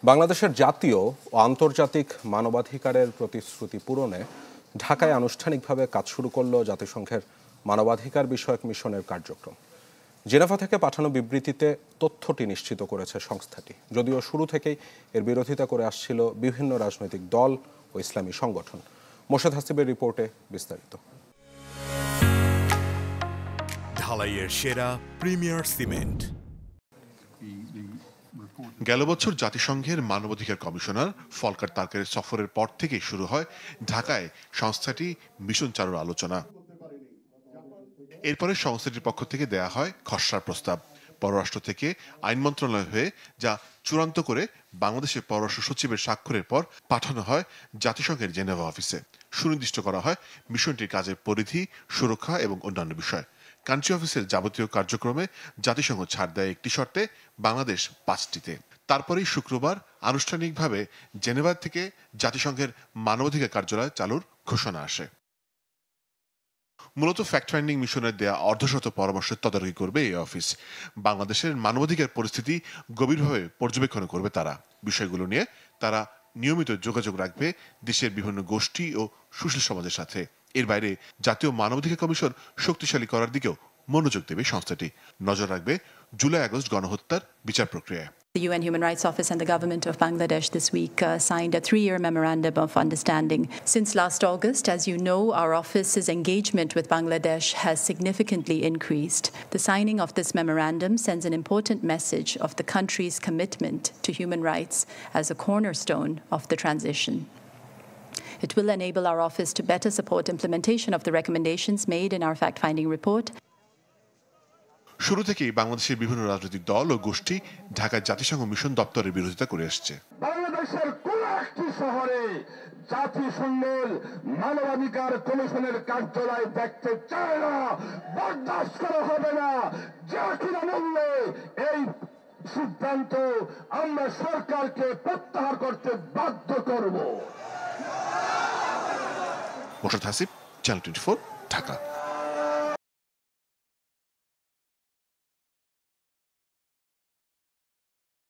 বাংলাদেশের জাতীয় ও আন্তর্জাতিক মানবাধিকারের প্রতিশ্রুতি পূরণে ঢাকায় আনুষ্ঠানিকভাবে কাজ শুরু করল জাতিসংঘের মানবাধিকার বিষয়ক মিশনের কার্যক্রম। জেনেভা থেকে পাঠানো বিবৃতিতে তথ্যটি নিশ্চিত করেছে সংস্থাটি, যদিও শুরু থেকেই এর বিরোধিতা করে আসছিল বিভিন্ন রাজনৈতিক দল ও ইসলামী সংগঠন। মোর্শেদ হাসিবের রিপোর্টে বিস্তারিত। ঢালাইয়ের সেরা প্রিমিয়ার সিমেন্ট। গেল বছর জাতিসংঘের মানবাধিকার কমিশনার ফলকার তারকের সফরের পর থেকেই শুরু হয় ঢাকায় সংস্থাটি মিশন চালুর আলোচনা। এরপরে সংস্থাটির পক্ষ থেকে দেয়া হয় খসড়ার প্রস্তাব। পররাষ্ট্র থেকে আইন মন্ত্রণালয় হয়ে যা চূড়ান্ত করে বাংলাদেশের পররাষ্ট্র সচিবের স্বাক্ষরের পর পাঠানো হয় জাতিসংঘের জেনেভা অফিসে। সুনির্দিষ্ট করা হয় মিশনটির কাজের পরিধি, সুরক্ষা এবং অন্যান্য বিষয়। কান্ট্রি অফিসের যাবতীয় কার্যক্রমে জাতিসংঘ ছাড় দেয় একটি শর্তে, বাংলাদেশ 5টিতে। তারপরেই শুক্রবার আনুষ্ঠানিকভাবে জেনেভা থেকে জাতিসংঘের মানবাধিকার কার্যালয় চালুর ঘোষণা আসে। মূলত ফ্যাক্ট ফাইন্ডিং মিশনের দেয়া অর্ধশত পরামর্শের তদারকি করবে এই অফিস। বাংলাদেশের মানবাধিকার পরিস্থিতি গভীরভাবে পর্যবেক্ষণ করবে তারা। বিষয়গুলো নিয়ে তারা নিয়মিত যোগাযোগ রাখবে দেশের বিভিন্ন গোষ্ঠী ও সুশীল সমাজের সাথে। এর বাইরে জাতীয় মানবাধিকার কমিশন শক্তিশালী করার দিকেও মনোযোগ দেবে সংস্থাটি। নজর রাখবে জুলাই-আগস্ট গণহত্যার বিচার প্রক্রিয়ায়। The UN Human Rights Office and the government of Bangladesh this week signed a 3-year memorandum of understanding. Since last August, as you know, our office's engagement with Bangladesh has significantly increased. The signing of this memorandum sends an important message of the country's commitment to human rights as a cornerstone of the transition. It will enable our office to better support implementation of the recommendations made in our fact-finding report. শুরু থেকেই বাংলাদেশের বিভিন্ন রাজনৈতিক দল ও গোষ্ঠী ঢাকায় জাতিসংঘ mission দপ্তরের বিরোধিতা করে আসছে। বাংলাদেশের কোন একটি শহরে জাতিসংঘের মানবাধিকার কমিশনের কার্যালয় দেখতে চায় না, বরদাস্ত করা হবে না। যে কিনা মূল্যে এই সিদ্ধান্ত আমরা সরকারকে প্রত্যাহার করতে বাধ্য করব। মোর্শেদ হাসিব, চ্যানেল 24, ঢাকা।